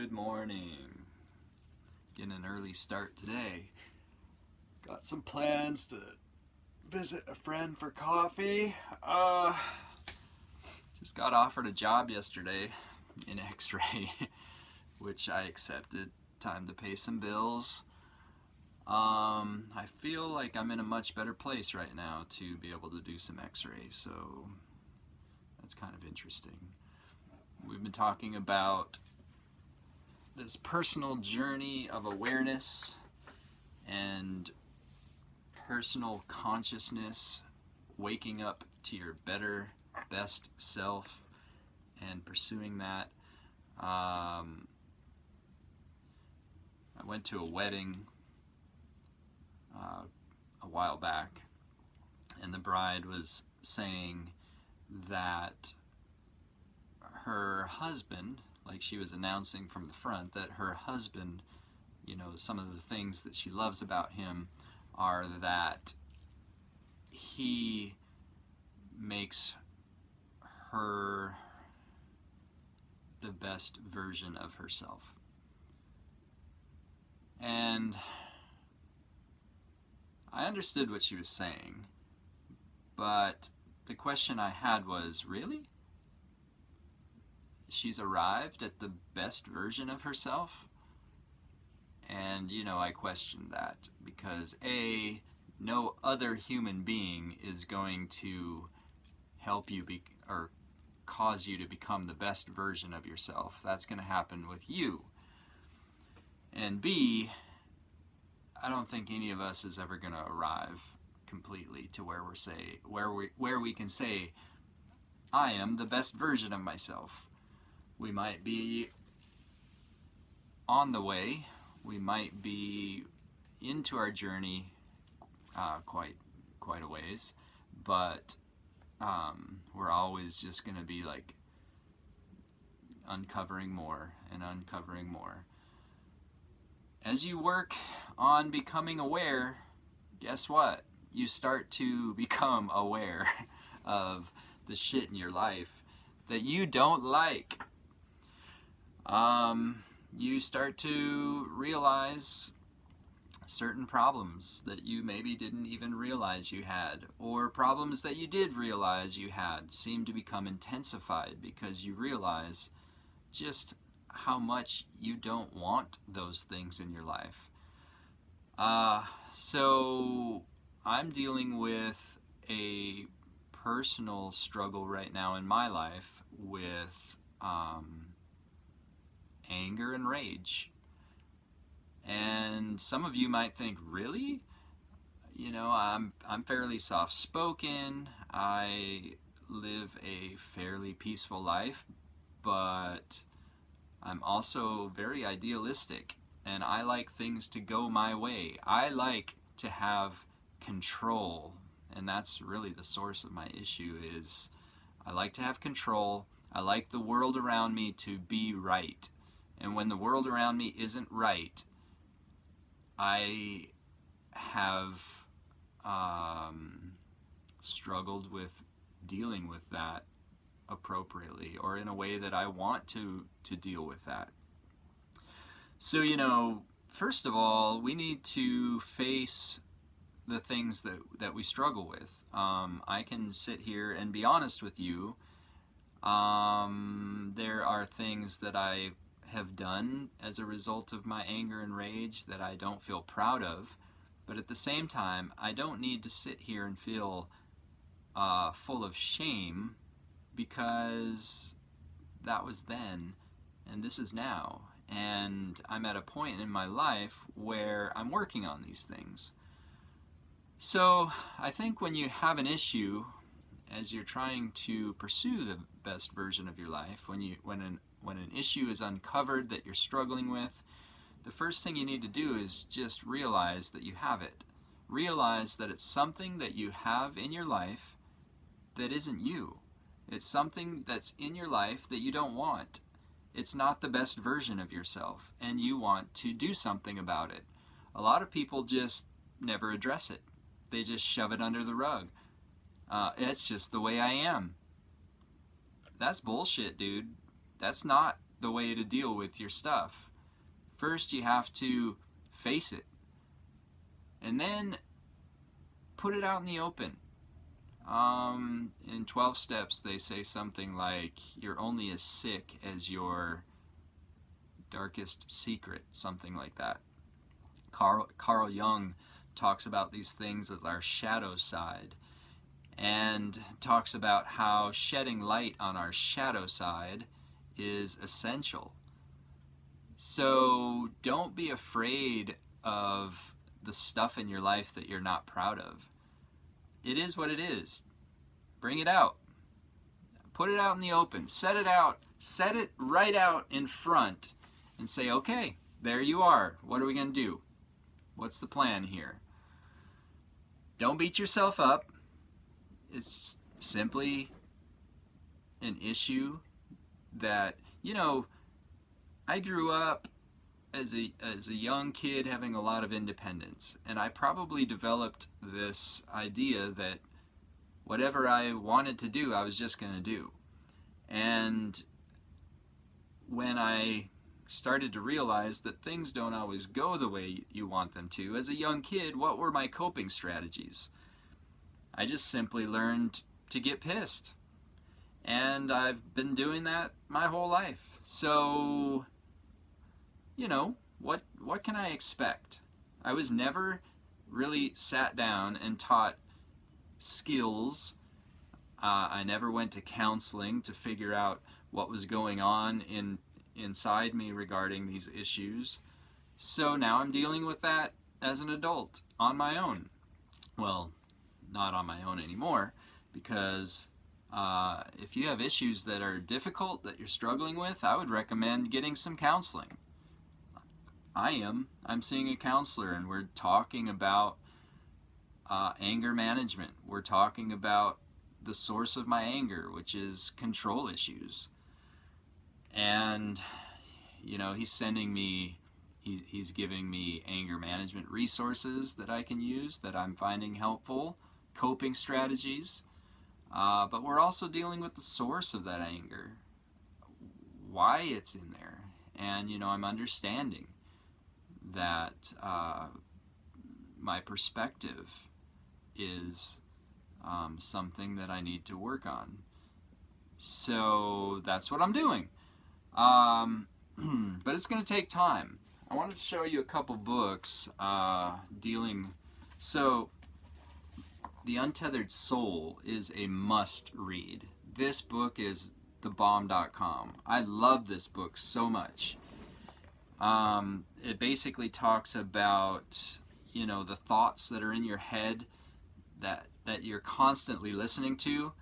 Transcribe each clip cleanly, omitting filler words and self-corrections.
Good morning. Getting an early start today. Got some plans to visit a friend for coffee. Just got offered a job yesterday in X-ray, which I accepted. Time to pay some bills. I feel like I'm in a much better place right now to be able to do some X-ray, so that's kind of interesting. We've been talking about this personal journey of awareness and personal consciousness, waking up to your better, best self and pursuing that. I went to a wedding a while back, and the bride was saying that her husband, like she was announcing from the front, that her husband, you know, some of the things that she loves about him are that he makes her the best version of herself. And I understood what she was saying, but the question I had was, really? She's arrived at the best version of herself? And, you know, I questioned that because A, no other human being is going to help you or cause you to become the best version of yourself. That's going to happen with you. And B, I don't think any of us is ever going to arrive completely to where we can say, I am the best version of myself. We might be on the way. We might be into our journey quite a ways, but we're always just going to be like uncovering more and uncovering more. As you work on becoming aware, guess what? You start to become aware of the shit in your life that you don't like. You start to realize certain problems that you maybe didn't even realize you had, or problems that you did realize you had seem to become intensified because you realize just how much you don't want those things in your life. So I'm dealing with a personal struggle right now in my life with anger and rage. And some of you might think, really? You know, I'm fairly soft-spoken. I live a fairly peaceful life, but I'm also very idealistic, and I like things to go my way. I like to have control, and that's really the source of my issue is I like to have control. I like the world around me to be right. And when the world around me isn't right, I have struggled with dealing with that appropriately, or in a way that I want to deal with that. So, you know, first of all, we need to face the things that we struggle with. I can sit here and be honest with you. There are things that I have done as a result of my anger and rage that I don't feel proud of, but at the same time, I don't need to sit here and feel full of shame, because that was then and this is now, and I'm at a point in my life where I'm working on these things. So I think when you have an issue, as you're trying to pursue the best version of your life, when an issue is uncovered that you're struggling with, the first thing you need to do is just realize that you have it. Realize that it's something that you have in your life that isn't you. It's something that's in your life that you don't want. It's not the best version of yourself, and you want to do something about it. A lot of people just never address it. They just shove it under the rug. It's just the way I am. That's bullshit, dude. That's not the way to deal with your stuff. First, you have to face it, and then put it out in the open. In 12 steps, they say something like, you're only as sick as your darkest secret, something like that. Carl Jung talks about these things as our shadow side, and talks about how shedding light on our shadow side is essential. So don't be afraid of the stuff in your life that you're not proud of. It is what it is. Bring it out. Put it out in the open. Set it out. Set it right out in front and say, okay, there you are. What are we going to do? What's the plan here? Don't beat yourself up. It's simply an issue that, I grew up as a young kid having a lot of independence, and I probably developed this idea that whatever I wanted to do, I was just going to do. And when I started to realize that things don't always go the way you want them to, as a young kid, what were my coping strategies? I just simply learned to get pissed. And I've been doing that my whole life. So, what can I expect? I was never really sat down and taught skills. I never went to counseling to figure out what was going on inside me regarding these issues. So now I'm dealing with that as an adult on my own. Well, not on my own anymore, because if you have issues that are difficult, that you're struggling with, I would recommend getting some counseling. I'm seeing a counselor, and we're talking about anger management. We're talking about the source of my anger, which is control issues. And, he's sending me, he's giving me anger management resources that I can use that I'm finding helpful, coping strategies. But we're also dealing with the source of that anger, why it's in there. And, I'm understanding that my perspective is something that I need to work on. So that's what I'm doing. But it's going to take time. I wanted to show you a couple books So, The Untethered Soul is a must-read. This book is thebomb.com. I love this book so much. It basically talks about, the thoughts that are in your head that you're constantly listening to.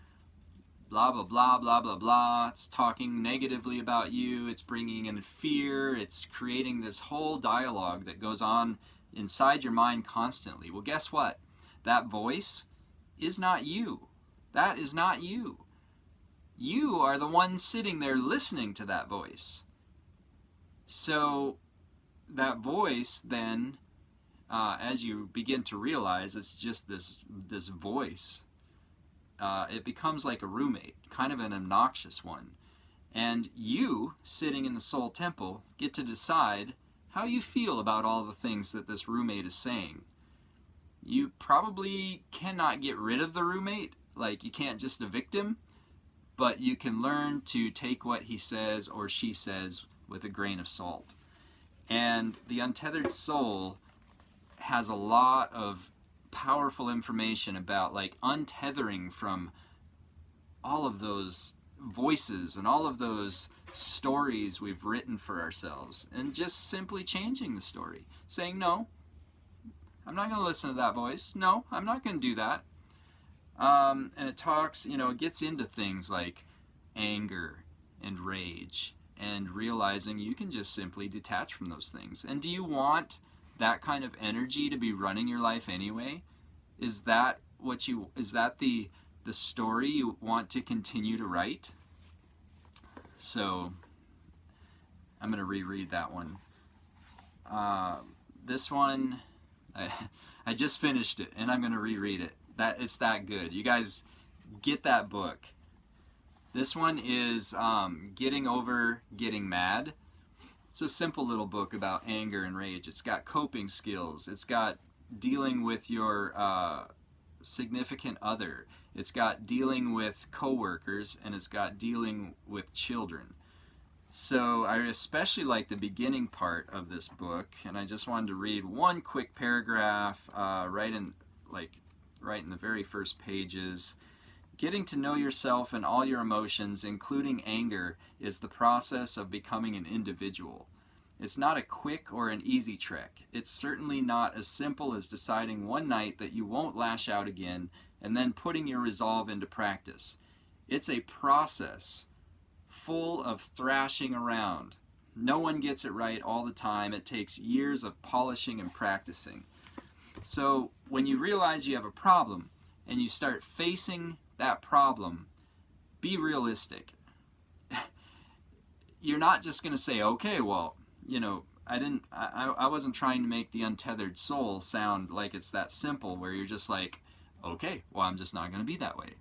Blah, blah, blah, blah, blah, blah. It's talking negatively about you. It's bringing in fear. It's creating this whole dialogue that goes on inside your mind constantly. Well, guess what? That voice is not you. That is not you. You are the one sitting there listening to that voice. So that voice then, as you begin to realize it's just this voice, it becomes like a roommate, kind of an obnoxious one. And you, sitting in the soul temple, get to decide how you feel about all the things that this roommate is saying. You probably cannot get rid of the roommate, like you can't just evict him, but you can learn to take what he says or she says with a grain of salt. And The Untethered Soul has a lot of powerful information about untethering from all of those voices and all of those stories we've written for ourselves, and just simply changing the story, saying, no, I'm not going to listen to that voice. No, I'm not going to do that. And it talks, it gets into things like anger and rage, and realizing you can just simply detach from those things. And do you want that kind of energy to be running your life anyway? Is that the story you want to continue to write? So I'm going to reread that one. This one, I just finished it, and I'm going to reread it. It's that good. You guys get that book. This one is Getting Over Getting Mad. It's a simple little book about anger and rage. It's got coping skills. It's got dealing with your significant other. It's got dealing with coworkers, and it's got dealing with children. So I especially like the beginning part of this book, and I just wanted to read one quick paragraph right in the very first pages. Getting to know yourself and all your emotions, including anger, is the process of becoming an individual. It's not a quick or an easy trek. It's certainly not as simple as deciding one night that you won't lash out again and then putting your resolve into practice. It's a process full of thrashing around. No one gets it right all the time. It takes years of polishing and practicing. So when you realize you have a problem and you start facing that problem, be realistic. You're not just going to say, okay, well, I wasn't trying to make the untethered soul sound like it's that simple where you're just like, okay, well, I'm just not going to be that way.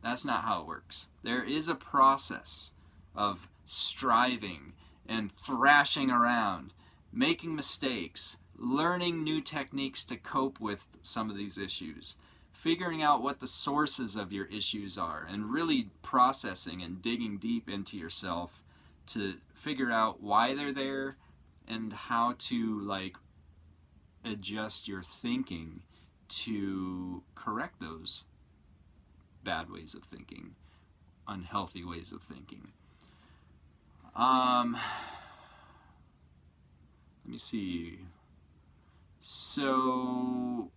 That's not how it works. There is a process of striving and thrashing around, making mistakes, learning new techniques to cope with some of these issues, figuring out what the sources of your issues are, and really processing and digging deep into yourself to figure out why they're there and how to adjust your thinking to correct those bad ways of thinking, unhealthy ways of thinking. Let me see. So,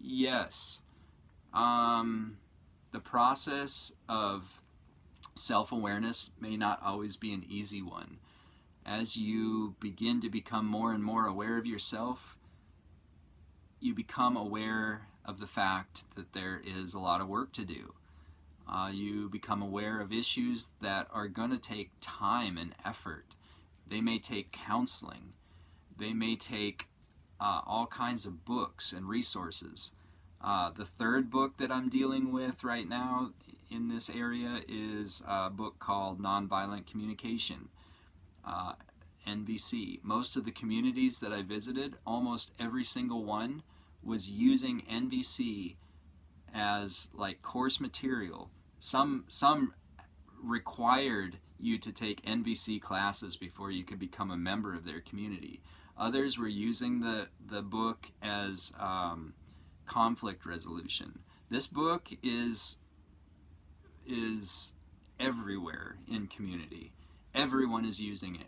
yes, the process of self-awareness may not always be an easy one. As you begin to become more and more aware of yourself, you become aware of the fact that there is a lot of work to do. You become aware of issues that are going to take time and effort. They may take counseling. They may take all kinds of books and resources. The third book that I'm dealing with right now in this area is a book called Nonviolent Communication, NVC. Most of the communities that I visited, almost every single one, was using NVC as course material. Some required you to take NVC classes before you could become a member of their community. Others were using the book as conflict resolution. This book is everywhere in community. Everyone is using it.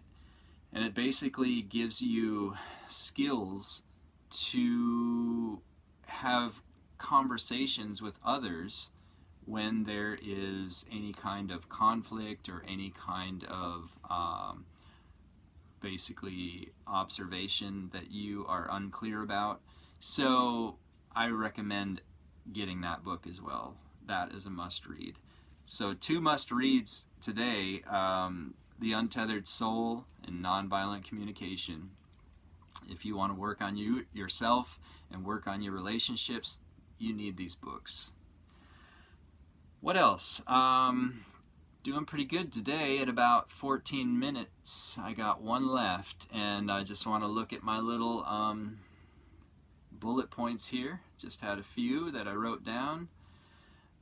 And it basically gives you skills to have conversations with others when there is any kind of conflict or any kind of basically observation that you are unclear about. So I recommend getting that book as well. That is a must read. So 2 must reads today, The Untethered Soul and Nonviolent Communication. If you want to work on yourself and work on your relationships, you need these books. What else? Doing pretty good today at about 14 minutes. I got one left, and I just want to look at my little bullet points here. Just had a few that I wrote down.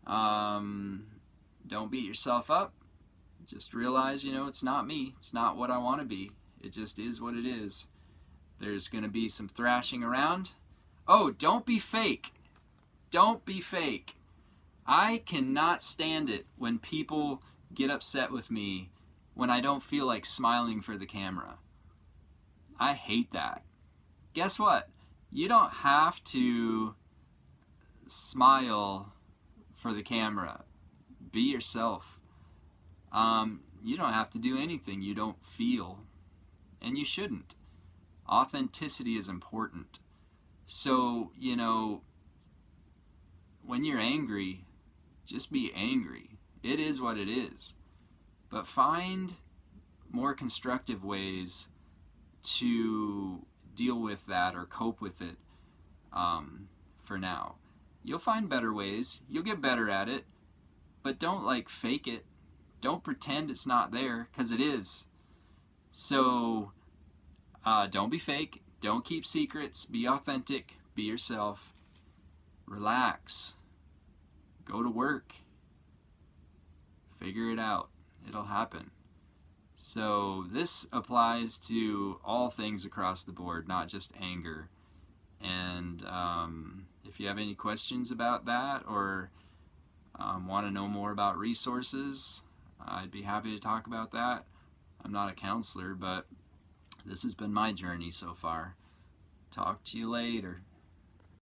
Don't beat yourself up. Just realize, it's not me. It's not what I want to be. It just is what it is. There's going to be some thrashing around. Oh, don't be fake. Don't be fake. I cannot stand it when people get upset with me when I don't feel like smiling for the camera. I hate that. Guess what? You don't have to smile for the camera. Be yourself. You don't have to do anything you don't feel, and you shouldn't. Authenticity is important. So, when you're angry, just be angry. It is what it is. But find more constructive ways to deal with that or cope with it for now. You'll find better ways. You'll get better at it. But don't fake it. Don't pretend it's not there, because it is. So don't be fake. Don't keep secrets. Be authentic. Be yourself. Relax. Go to work. Figure it out. It'll happen. So this applies to all things across the board, not just anger. And if you have any questions about that, or want to know more about resources, I'd be happy to talk about that. I'm not a counselor, but this has been my journey so far. Talk to you later.